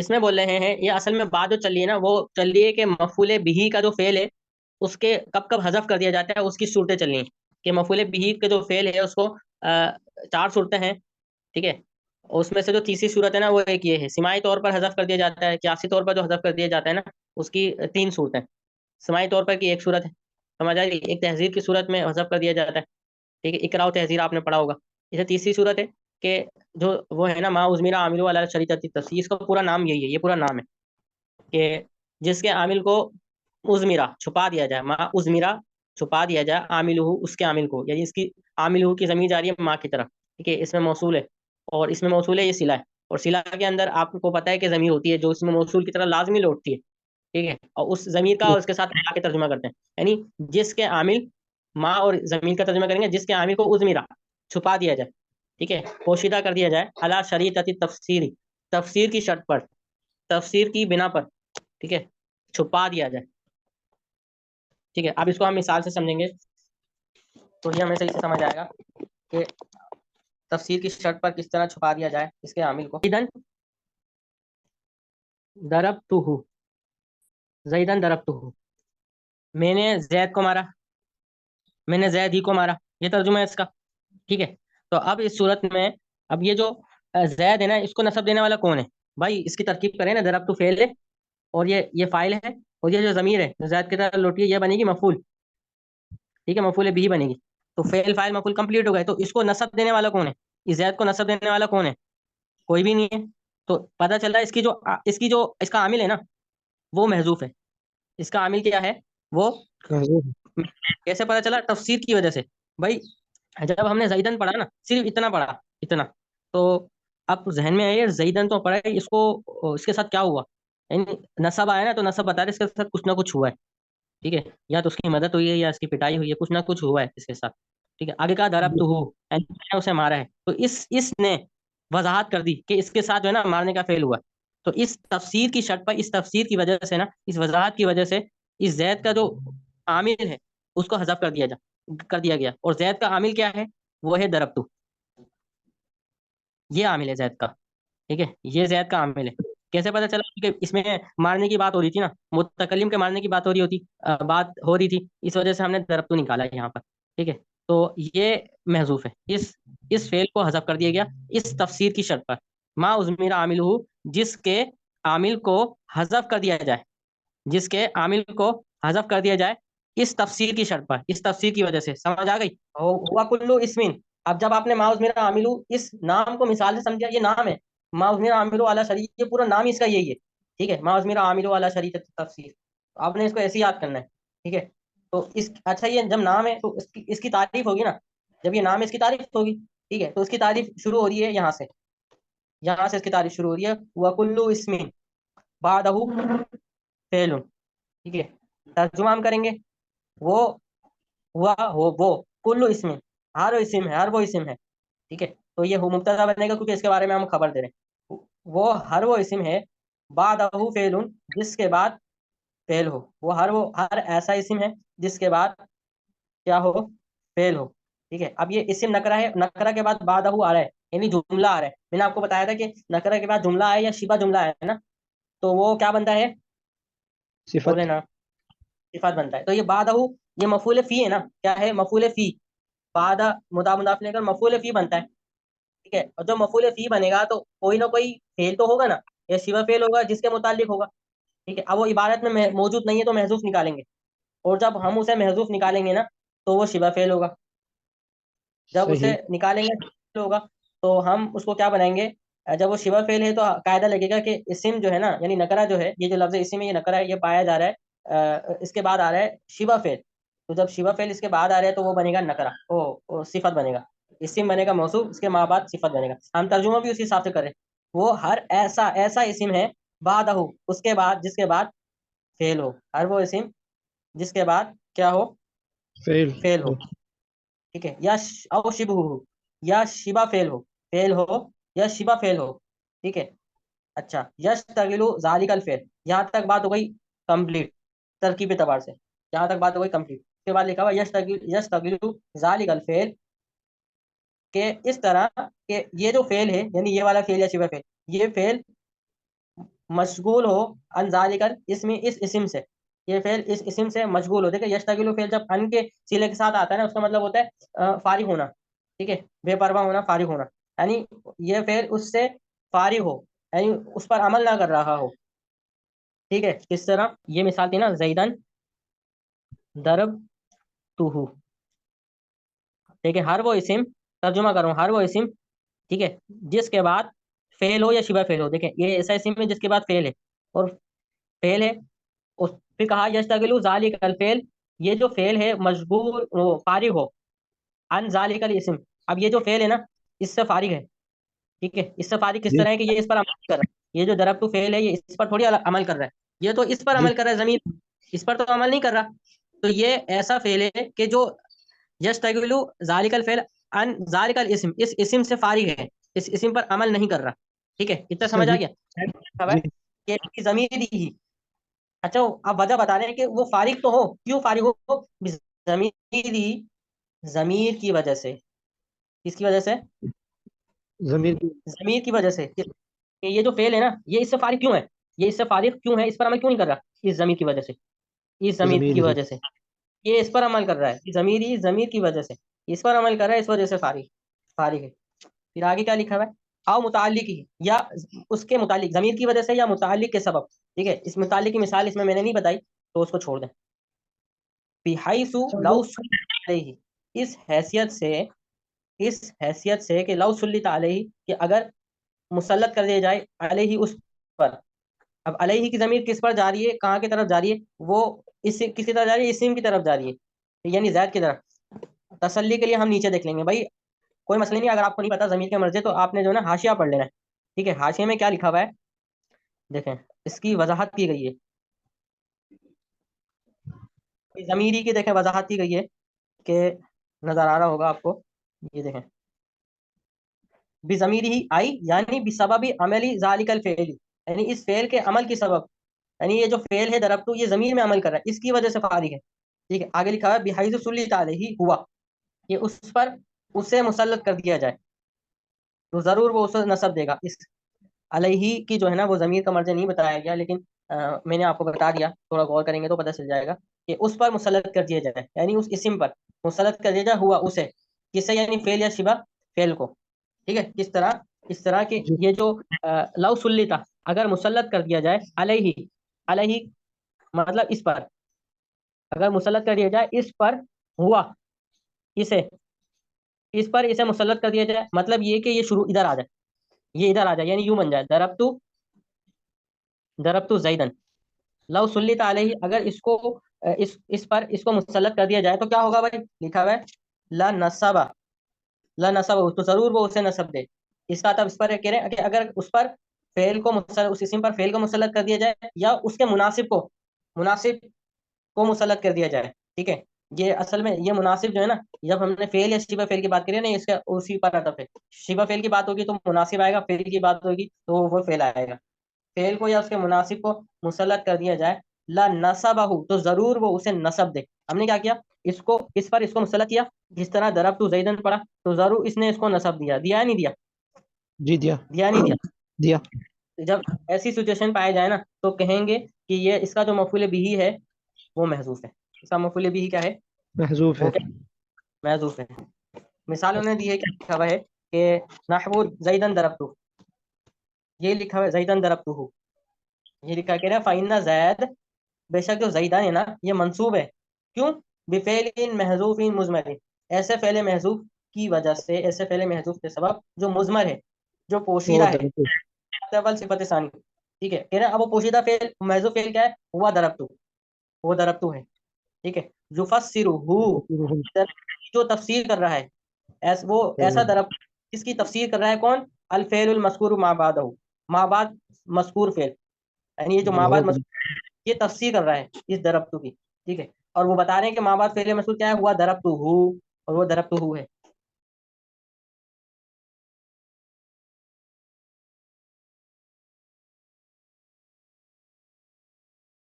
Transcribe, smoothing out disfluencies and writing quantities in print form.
اس میں بول رہے ہیں یہ اصل میں بات جو چل رہی ہے نا وہ چل رہی ہے کہ مفعول بہ کا جو فعل ہے اس کے کب کب حذف کر دیا جاتا ہے، اس کی صورتیں چل رہی ہیں کہ مفعول بہ کا جو فعل ہے اس کو چار صورتیں ہیں، ٹھیک ہے، اور اس میں سے جو تیسری صورت ہے نا وہ ایک یہ ہے، سماعی طور پر حذف کر دیا جاتا ہے، قیاسی طور پر جو حذف کر دیا جاتا ہے نا اس کی تین صورتیں، سماعی طور پر کی ایک صورت ہے، سمجھ آئی، ایک تحذیر کی صورت میں حذف کر دیا جاتا ہے، ٹھیک ہے، اقرا و تحذیر آپ نے پڑھا ہوگا، اسے تیسری صورت ہے کہ جو وہ ہے نا ما ازمیرا عامل علی شریطۃ التفسیر، اس کا پورا نام یہی ہے، یہ پورا نام ہے کہ جس کے عامل کو ازمیرا چھپا دیا جائے، ما ازمیرا چھپا دیا جائے، عامل اس کے عامل کو، یعنی اس کی عامل کی ضمیر جاری ہے ماں کی طرف، ٹھیک ہے، اس میں موصول ہے اور اس میں موصول ہے یہ صلہ ہے، اور صلہ کے اندر آپ کو پتہ ہے کہ ضمیر ہوتی ہے جو اس میں موصول کی طرح لازمی لوٹتی ہے، ٹھیک ہے، اور اس ضمیر کا اس کے ساتھ ملا کے ترجمہ کرتے ہیں، یعنی جس کے عامل ماں اور ضمیر کا ترجمہ کریں گے جس کے عامل کو ازمیرا چھپا دیا جائے، ٹھیک ہے، پوشیدہ کر دیا جائے، علی شریطۃ تفسیری، تفسیر کی شرط پر، تفسیر کی بنا پر، ٹھیک ہے، چھپا دیا جائے، ٹھیک ہے، اب اس کو ہم مثال سے سمجھیں گے تو یہ ہمیں صحیح سے سمجھ آئے گا کہ تفسیر کی شرط پر کس طرح چھپا دیا جائے اس کے عامل کو۔ زیدن ضربتہ، زیدن ضربتہ، میں نے زید کو مارا، میں نے زید ہی کو مارا، یہ ترجمہ ہے اس کا، ٹھیک ہے، تو اب اس صورت میں اب یہ جو زید ہے نا اس کو نصب دینے والا کون ہے بھائی، اس کی ترکیب کریں نا، ضربتہ فعل ہے اور یہ فاعل ہے اور یہ جو ضمیر ہے جو زید کی طرف لوٹی ہے یہ بنے گی مفعول، ٹھیک ہے، مفعول بھی بنے گی، تو فعل فاعل مفعول کمپلیٹ ہو گئے، تو اس کو نصب دینے والا کون ہے، اس زید کو نصب دینے والا کون ہے، کوئی بھی نہیں ہے، تو پتہ چل رہا ہے اس کا عامل ہے نا وہ محذوف ہے، اس کا عامل کیا ہے وہ کیسے پتہ چلا، تفسیر کی وجہ سے، بھائی جب ہم نے زیدن پڑھا نا صرف اتنا پڑھا، اتنا، تو اب ذہن میں آئیے زیدن تو پڑھا ہے، اس کو اس کے ساتھ کیا ہوا، یعنی نصب آیا نا تو نصب بتا رہے اس کے ساتھ کچھ نہ کچھ ہوا ہے، ٹھیک ہے، یا تو اس کی مدد ہوئی ہے یا اس کی پٹائی ہوئی ہے، کچھ نہ کچھ ہوا ہے اس کے ساتھ، ٹھیک ہے، آگے کہا ضربتہ، یعنی میں نے اسے مارا ہے، تو اس نے وضاحت کر دی کہ اس کے ساتھ جو ہے نا مارنے کا فعل ہوا، تو اس تفسیر کی شرط پر، اس تفسیر کی وجہ سے نا، اس وضاحت کی وجہ سے اس زید کا جو عامل ہے اس کو حذف کر دیا گیا، اور زید کا عامل کیا ہے وہ ہے ضربتہ، یہ عامل ہے زید کا، ٹھیک ہے، یہ زید کا عامل ہے، کیسے پتہ چلا کہ اس میں مارنے کی بات ہو رہی تھی نا، متکلم کے مارنے کی بات ہو رہی ہوتی، بات ہو رہی تھی، اس وجہ سے ہم نے ضربتہ نکالا ہے یہاں پر، ٹھیک ہے، تو یہ محذوف ہے، اس فعل کو حذف کر دیا گیا اس تفسیر کی شرط پر، ما ازمیر عاملہ، جس کے عامل کو حذف کر دیا جائے، جس کے عامل کو حذف کر دیا جائے اس تفسیر کی شرط پر، اس تفسیر کی وجہ سے، سمجھ آ گئی، ہوا کلو اسمن، اب جب آپ نے ما ازمیر عامل اس نام کو مثال سے سمجھا، یہ نام ہے ما ازمیر عامل علی شریعت، یہ پورا نام اس کا یہی ہے، ٹھیک ہے، ما ازمیر عامل علی شریعت تفسیر، آپ نے اس کو ایسے یاد کرنا ہے، ٹھیک ہے، تو اچھا یہ جب نام ہے تو اس کی تعریف ہوگی نا، جب یہ نام ہے اس کی تعریف ہوگی، ٹھیک ہے، تو اس کی تعریف شروع ہو رہی ہے یہاں سے اس کی تعریف شروع ہو رہی ہے، وکلو اسمن بعدہ فعل، ٹھیک ہے، ترجمہ ہم کریں گے، وہ ہوا ہو وہ کلو اسم، ہر اسم ہے، ہر وہ اسم ہے، ٹھیک ہے، تو یہ مبتدا بنے گا کیونکہ اس کے بارے میں ہم خبر دے رہے ہیں، وہ ہر وہ اسم ہے بعدہ فعل، جس کے بعد فعل ہو، وہ ہر ایسا اسم ہے جس کے بعد کیا ہو، فعل ہو، ٹھیک ہے، اب یہ اسم نکرہ ہے، نکرہ کے بعد بعدہ آ رہا ہے، یعنی جملہ آ رہا ہے، میں نے آپ کو بتایا تھا کہ نکرہ کے بعد جملہ آئے یا شبہ جملہ ہے نا، تو وہ کیا بنتا ہے، بولے صفت نا، صفات بنتا ہے، تو یہ بعدہ یہ مفعول فی ہے نا، کیا ہے مفعول فی، بعد مضاف مضاف لے کر مفعول فی بنتا ہے، ٹھیک ہے، اور جو مفعول فی بنے گا تو کوئی نہ کوئی فعل تو ہوگا نا، یا شبہ فعل ہوگا جس کے متعلق ہوگا، ٹھیک ہے، اب وہ عبارت میں موجود نہیں ہے تو محذوف نکالیں گے، اور جب ہم اسے محذوف نکالیں گے نا تو وہ شبہ فعل ہوگا، جب اسے صحیح نکالیں گے ہوگا تو ہم اس کو کیا بنائیں گے، جب وہ شبہ فعل ہے تو قاعدہ لگے گا کہ اسم جو ہے نا، یعنی نکرہ جو ہے، یہ جو لفظ اسم ہے یہ نکرہ ہے، یہ پایا جا رہا ہے اس کے بعد آ رہا ہے شبہ فعل، تو جب شبہ فعل اس کے بعد آ رہا ہے تو وہ بنے گا نکرہ، صفت بنے گا، اسم بنے گا موصوف، اس کے ماں بعد صفت بنے گا، ہم ترجمہ بھی اسی حساب سے کریں، وہ ہر ایسا اسم ہے بعدہ، اس کے بعد جس کے بعد فعل ہو، ہر وہ اسم جس کے بعد کیا ہو، فعل فعل ہو، ٹھیک ہے، یا او شبہ ہو، یا شبہ فعل ہو یا شبہ فعل ہو، ٹھیک ہے، اچھا، یشتغل ذالک الفعل، یہاں تک بات ہو گئی کمپلیٹ، ترکیب اعتبار سے یہاں تک بات ہو گئی کمپلیٹ، اس کے بعد لکھا ہوا یشتغل ذالک الفعل، کہ اس طرح کہ یہ جو فعل ہے، یعنی یہ والا فعل یا شبہ فعل، یہ فعل مشغول ہو ان ذالک الاسم، اس اسم سے، یہ فعل اس اسم سے مشغول ہو. دیکھیں یشتغل فعل جب ان کے صیغے کے ساتھ آتا ہے نا، اس کا مطلب ہوتا ہے فارغ ہونا. ٹھیک ہے، بے پرواہ ہونا، فارغ ہونا. یعنی یہ فعل اس سے فارغ ہو، یعنی اس پر عمل نہ کر رہا ہو. ٹھیک ہے، کس طرح یہ مثال تھی نا، زیدن ضرب تو. ٹھیک ہے، ہر وہ اسم، ترجمہ کروں، ہر وہ اسم، ٹھیک ہے، جس کے بعد فعل ہو یا شبہ فعل ہو. دیکھیں یہ ایسا اسم ہے جس کے بعد فعل ہے اور فعل ہے. اس پھر کہا یشتغل ذالک الفعل، یہ جو فعل ہے مشغول فارغ ہو ان ذالک الاسم. اب یہ جو فعل ہے نا، اس سے فارغ ہے. ٹھیک ہے، اس سے فارغ کس جی طرح ہے کہ یہ اس پر عمل کر رہا ہے. یہ جو ضرب تو فعل ہے یہ اس پر تھوڑی عمل کر رہا ہے، یہ تو اس پر جی عمل کر رہا ہے، زمین اس پر تو عمل نہیں کر رہا. تو یہ ایسا فعل ہے کہ جو یشتغل ذالک الفعل ان ذالک الاسم، اس اسم سے فارغ ہے، اس اسم پر عمل نہیں کر رہا. ٹھیک ہے، اتنا سمجھ آ صحیح. گیا جی کہ ضمیر ہی. اچھا اب وجہ بتا رہے ہیں کہ وہ فارغ تو ہو، کیوں فارغ ہو؟ ضمیر ہی، ضمیر کی وجہ سے. کس کی وجہ سے؟ ضمیر کی. ضمیر کی وجہ سے. کہ یہ جو فعل ہے نا، یہ اس سے فارغ کیوں ہے؟ یہ اس سے فارغ کیوں ہے؟ اس پر عمل کیوں نہیں کر رہا؟ اس ضمیر کی وجہ سے، اس ضمیر ضمیر کی ہی. وجہ سے یہ اس پر عمل کر رہا ہے. ضمیر ہی، ضمیر کی وجہ سے اس پر عمل کر رہا ہے، اس وجہ سے فارغ فارغ ہے. پھر آگے کیا لکھا ہوا ہے؟ او متعلق ہی، یا اس کے متعلق، ضمیر کی وجہ سے یا متعلق کے سبب. ٹھیک ہے، اس متعلق کی مثال اس میں نے نہیں بتائی تو اس کو چھوڑ دیں. بحیث لو صلت علیہ، اس حیثیت سے، اس حیثیت سے کہ لو صلت علیہ، کہ اگر مسلط کر دیا جائے علیہ اس پر. اب علیہ کی ضمیر کس پر جا رہی ہے؟ کہاں کی طرف جا رہی ہے؟ وہ اس کس کی طرف جا رہی ہے؟ اسم کی طرف جا رہی ہے، یعنی زید کی طرف. تسلی کے لیے ہم نیچے دیکھ لیں گے بھائی، کوئی مسئلہ نہیں. اگر آپ کو نہیں پتا ضمیر کے مرجع تو آپ نے جو ہے نا حاشیہ پڑھ لینا ہے. ٹھیک ہے، حاشیے میں کیا لکھا ہوا ہے دیکھیں، اس کی وضاحت کی گئی ہے. ضمیری کی دیکھیں وضاحت کی گئی ہے کہ نظر آ رہا ہوگا آپ کو. یہ دیکھیں، بضمیر ہی آئی یعنی بسبب عملی ذالک الفعل، یعنی اس فعل کے عمل کی سبب. یعنی یہ جو فعل ہے ضربت، یہ ضمیر میں عمل کر رہا ہے، اس کی وجہ سے فارغ ہے. ٹھیک ہے، آگے لکھا ہے بحیث صلت علیہ ہوا، کہ اس پر اسے مسلط کر دیا جائے تو ضرور وہ اسے نصب دے گا. اس علیہ کی جو ہے نا وہ ضمیر کا مرجع نہیں بتایا گیا، لیکن میں نے آپ کو بتا دیا، تھوڑا غور کریں گے تو پتہ چل جائے گا کہ اس پر مسلط کر دیا جائے، یعنی اس اسم پر مسلط کر دیا جائے ہوا اسے. کس سے؟ یعنی فعل یا شبہ فعل کو. ٹھیک ہے، کس طرح؟ اس طرح کہ جی یہ جو لو سلیتا، اگر مسلط کر دیا جائے علیہ، علیہ مطلب اس پر، اگر مسلط کر دیا جائے اس پر، ہوا اسے، اس پر اسے مسلط کر دیا جائے، مطلب یہ کہ یہ شروع ادھر آ جائے، یہ ادھر آ جائے، یعنی یوں بن جائے ضربت زیدن. لو سلیت علیہ، اگر اس کو اس پر اس کو مسلط کر دیا جائے تو کیا ہوگا بھائی؟ لکھا ہوا ہے لا نصب، لا نصب تو ضرور وہ اسے نصب دے. اس کا اس پر کہہ رہے ہیں کہ اگر اس پر فعل کو اس اسم پر فعل کو مسلط کر دیا جائے یا اس کے مناسب کو مسلط کر دیا جائے. ٹھیک ہے، یہ اصل میں یہ مناسب جو ہے نا، جب ہم نے فعل یا شبہ فعل کی بات کری نا، اس کا اسی پر عطف ہے. شبہ فعل کی بات ہوگی تو مناسب آئے گا، فعل کی بات ہوگی تو وہ فعل آئے گا. فعل کو یا اس کے مناسب کو مسلط کر دیا جائے لا نصبہ، تو ضرور وہ اسے نصب دے. ہم نے کیا کیا؟ اس کو اس پر اس کو مسلط کیا، جس طرح ضربت زیدن پڑا تو ضرور اس نے اس کو نصب دیا. دیا نہیں دیا؟ جی دیا. دیا نہیں دیا؟ دیا. جب ایسی سچویشن پائے جائے نا تو کہیں گے کہ یہ اس کا جو مفعول بھی ہے وہ محذوف ہے. اس کا مفعول بھی کیا ہے؟ محذوف وہ ہے. کیا؟ محذوف ہے. مثال انہوں نے دی ہے، کیا لکھا ہوا ہے کہ نحو زیدن ضربت، یہ لکھا ہوا ہے زیدن ضربت، یہ لکھا کہہ رہا ہے فإن زید، بے شک جو زیدان ہے نا یہ منصوب ہے. کیوں؟ بفعل محذوف مضمر، ایسے فعل محذوف کی وجہ سے، ایسے فعل محذوف کے سبب جو مضمر ہے، جو وہ پوشیدہ ہے. درجے. اول صفت ثانی. ٹھیک ہے، کہہ رہے ہیں اب وہ پوشیدہ فعل محذوف فعل کیا ہے؟ ہوا ضربت، وہ ضربت ہے. ٹھیک ہے، یفسرہ، جو تفسیر کر رہا ہے، وہ ایسا ضرب اس کی تفسیر کر رہا ہے. کون؟ الفعل المذکور ما بعدہ، ما بعد مذکور فعل، یعنی یہ جو ما بعد یہ تفسیر کر رہا ہے اس ضربت کی. ٹھیک ہے، اور وہ بتا رہے ہیں کہ ما بعد فعل مذکور کیا ہے؟ ہوا ضربتہ، اور وہ ضربتہ ہے.